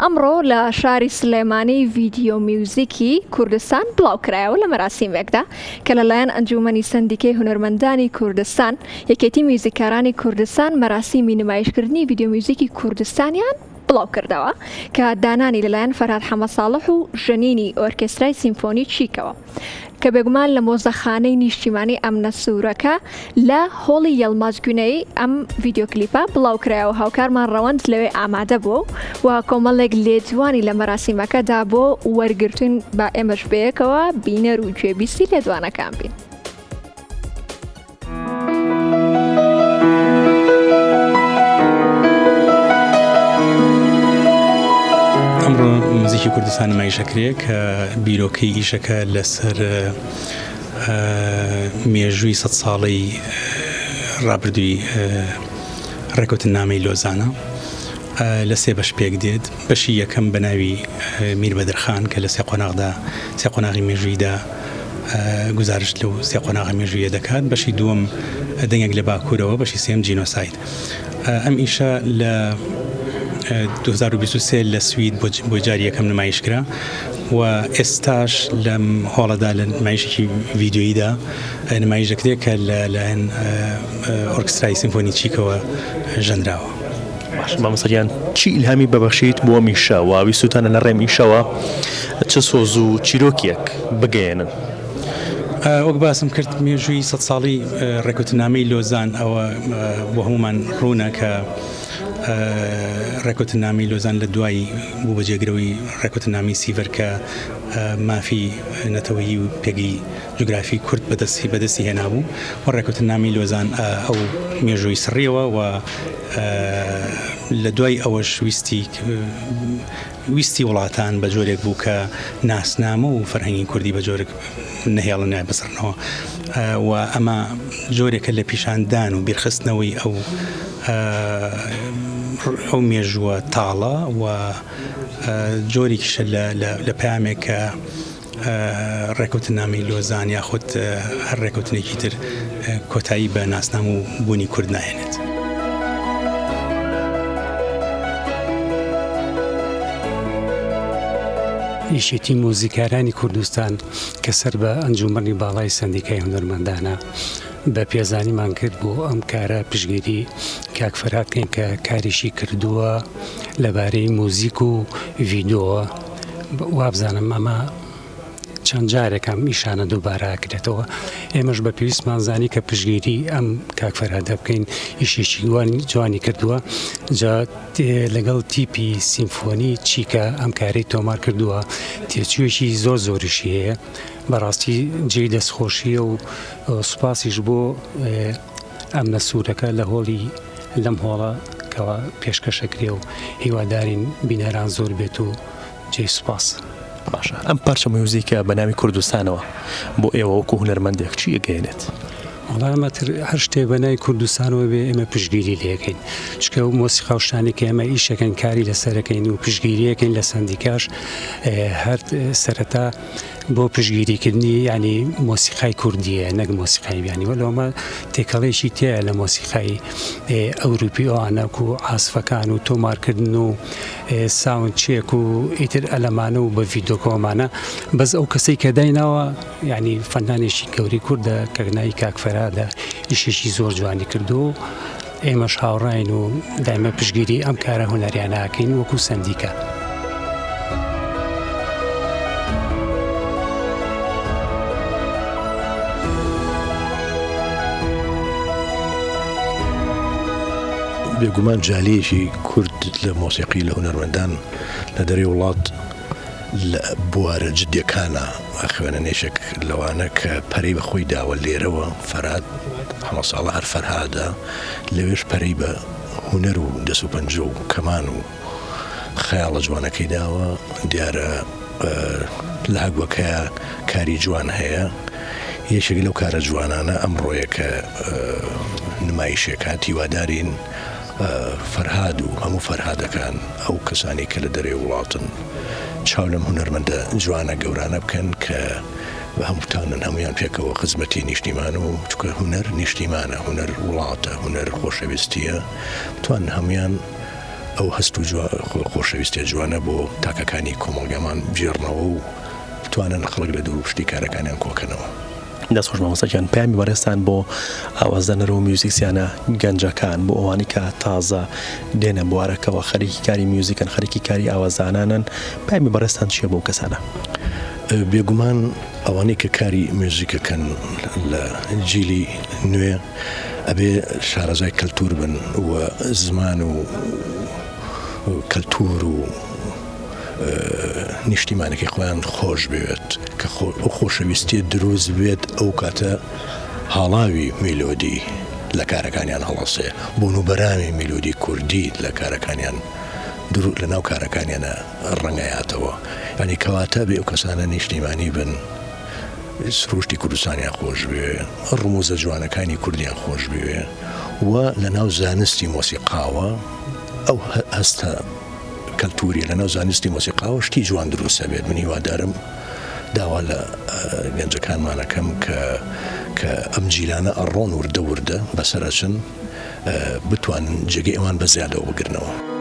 ئەمڕۆ لە شاری سلێمانی ڤیدیۆ میوزیکی کوردستان بڵاوکرایەوە لە مەراسیمێکدا کە لەلایەن ئەنجومەنی سندیکەی هونەرمەندانی کوردستان یەکێتی میوزیکارانی کوردستان مەراسیمی نمایشکردنی ڤیدیۆ میوزیکی کوردستانیان بڵاو کردەوە کە دانانی لەلایەن فەرهاد حەمەدساڵح و ژەنینی ئۆرکێسترای سیمفۆنی چیکەوە کە بێگومان لە مۆزەخانەی نیشتیمانی ئەمنە سوورەکە لە هۆڵی یەڵماجگونەی ئەم ڤیدیۆ کلیپە بڵاوکرایەوە. هاوکارمان ڕەوەند لەوێ ئامادە بوو و کۆمەڵێک لێدوانی لە مەراسیمەکەدا بۆ وەرگرتن بە ئێمەش بەیەکەوە بینەر و گوێبیستی لێدوانەکان بین. ئەمڕۆ موزیکی کوردستان نمایشەکرێ کە بیرۆکەی ئیشەکە لەسەر مێژووی 100 ساڵەی ڕابردووی ڕێکەوتنامەی لۆزانە لە سێ بەش پێک دێت. بەشی یەکەم بە ناوی میر بەدرخان کە لە سێ قۆناغی مێژوویدا گزارش لەو سێ قۆناغی مێژوویە دەکات. بەشی دووەم دەنگێک لە باکوورەوە، بەشی سێم جینۆساید. ئەم ئیشە لە 2023 لە سوید بۆ جاری یەکەم نمایشکرا و ئێستاش لەم هۆڵەدا لە نمایشێکی ڤیدیۆییدا نمایش دەکرێت کە لەلایەن ئۆرکسترای سیمفۆنی چیکەوە ژەندراوە. مامۆستایان چی ئیلهامی ببەخشیت بۆ میشە و ویستوتانە لە ڕێ میشەوە چه سۆز و چیرۆکیەک بگەێنن؟ وەک باسم کرد مێژووی 100 ساڵی ڕێکەوتنامەی لۆزان ئەوە بۆ هەمومان ڕوونە کە ڕێکەوتنامی لۆزان لە دوای بوو بەجێگرەوەی ڕێکەوتنامی سیڤەر کە مافی نەتەوەیی و پێگی جوگرافی کورد بەدەستی هێنابوو و ڕێکەوتنامی لۆزان ئەو مێژووی سڕیەوە و لە دوای ئەوەش ویستی وڵاتان بە جۆرێک بوو کە ناسنامە و فەرهەنگی کوردی بە جۆرێک نەهێڵن نای بەسەرنەوە و ئەمە جۆرێکە لە پیشاندان و بیرخستنەوەی ئەو مێژووە تاڵە و جۆرێکیشە لە پامێک کە ڕێکەوتنامی لۆزان یاخود هەر ڕێکەوتنێکی تر کۆتایی بە ناسنام و بوونی کورد ناهێنێت. ئیشێتی موزیکارانی کوردستان کە سەر بە ئەنجومەنی باڵای سندیکای هونەرمەندانە بە پێزانیمان کرد بۆ ئەم کارە پشگیری کاک فەرهادکەین کە کاریشی کردووە لەبارەی موزیک و ڤیدۆوە. وابزانم ئەمە چەند جارێکم ئیشانە دووبارە کرێتەوە. ئێمەش بە پێویستمان زانی کە پشگیری ئەم کاک فەرهادە بکەین، ئیشێکی جوانی کردووە. جا لەگەڵ تیپی سیمفۆنی چیکە ئەم کارەی تۆمار کردووە، تێچوویەکی زۆریشی هەیە. بەڕاستی جێی دەستخۆشیە و سوپاسیش بۆ ئەمنە سوورەکە لە هۆڵی لەم هۆڵە کەەوە پێشکەشەکرێ و هیوادارین بینەران زۆر بێت و جێی سوپاس. باشە، ئەم پارچە میوزیکە بە ناوی کوردستانەوە بۆ ئێوە وەکو هونەرمەندێک چی ئەگەێنێت؟ وەڵامەتر هەر شتێ بە ناوی کوردستانەوە بێ ئێمە پشگیری لەکەین، چکە و مۆسیقا و شتانی کە ئێمە ئیشەکەن کاری لەسەرەکەین و پشگیریەکەین لە سندیکاش هەر سەرەتا بۆ پشگیریکردنی ینی مۆسیقای کوردیە نەک مۆسیقای بیانی وەلەوەمە تێکەڵێکی تایە لە مۆسیقای ئەوروپی ئەوانەک و عاسفەکان و تۆمارکردن و ساوند چێک و ئیتر ئەلەمانە و بە ڤیدۆکۆمانە بەس ئەو کەسەی کە دایناوە ینی فەنانێکی گەوری کووردە کە ناوی کاک فەرهادە ئیشێکی زۆر جوانی کردو و ئێمەش هاوڕاین و دایمە پشگیری ئەم کارە هونەریانەکەین وەکو سندیکە. بێگومان جالەیەکی کورد لە مۆسیقی لە هونەرمەندان لە دەرەوەی وڵات لە بوارە جدیەکانە خوێنەنێشێک لەوانە کە پەرەی بە خۆی داوە لێرەوە فەرهاد حەمەدساڵح هەر فەرهادە لەوێش پەرەی بە هونەر و دەست و پەنجە و کەمان و خەیاڵە جوانەکەی داوە. دیارە لە هەگوەکەیە کاری جوان هەیە. یەکێک لەو کارە جوانانە ئەمڕۆیە کە نمایشێکات هیوادارین فەرهاد و هەموو فەرهادەکان ئەو کەسانی کە لە دەرەوەی وڵاتن چاو لەم هونەرمەندە جوانە گەورانە بکەن کە بە هەمووتانن هەمویان پێکەوە خزمەتی نیشتیمانە و چکە هونەر نیشتیمانە، هونەر وڵاتە، هونەر خۆشەویستیە، بتوان هەمویان ئەو هەست و خۆشەویستە جوانە بۆ تاکەکانی کۆمەڵگەمان بژێڕنەوە و بتوانن خەڵک لە دوور شتی کارەکانیان کۆکەنەوە. دەستخۆش مامۆستاکیان پامی بەڕێستان بۆ ئاوازدانەرە و میوزیکسیانە گەنجەکان بۆ ئەوانی کە تازە دێنە بوارەکەەوە خەریکی کاری میوزیکن خەریکی کاری ئاوازدانانن پامی بەڕێستان چییە بۆ کەسانە؟ بێگومان ئەوانەی کە کاری میوزیکەکەن لە جیلی نوێ ئەبێ شارەزای کەلتور بن و زمان و کەلتور و نیشتیمانێکی خۆیان خۆش بوێت کە خۆشەویستی دروست بێت ئەو کاتە هاڵاوی میلۆدی لە کارەکانیان هەڵەسێ بۆنوبەرامی میلۆدی کوردی لە کارەکانیان لە ناو کارەکانیانە ڕەنگەیاتەوە ینی کەواتە بێ ئەو کەسانە نیشتیمانی بن سروشتی کوردستانیان خۆش بوێ ڕموزە جوانەکانی کوردیان خۆش بوێ و لە ناو زانستی مۆسیقاوە ئەو هەستە کەلتوری لە ناو زانستی مۆسیقاوە شتی جوان دروستە بێت من هیوادارم داوا لە گەنجەکانمانەکەم کە ئەم جیلانە ئەڕۆن وردە بەسەرەچن بتوانن جێگەی ئەوان بە زیادەوە بگرنەوە.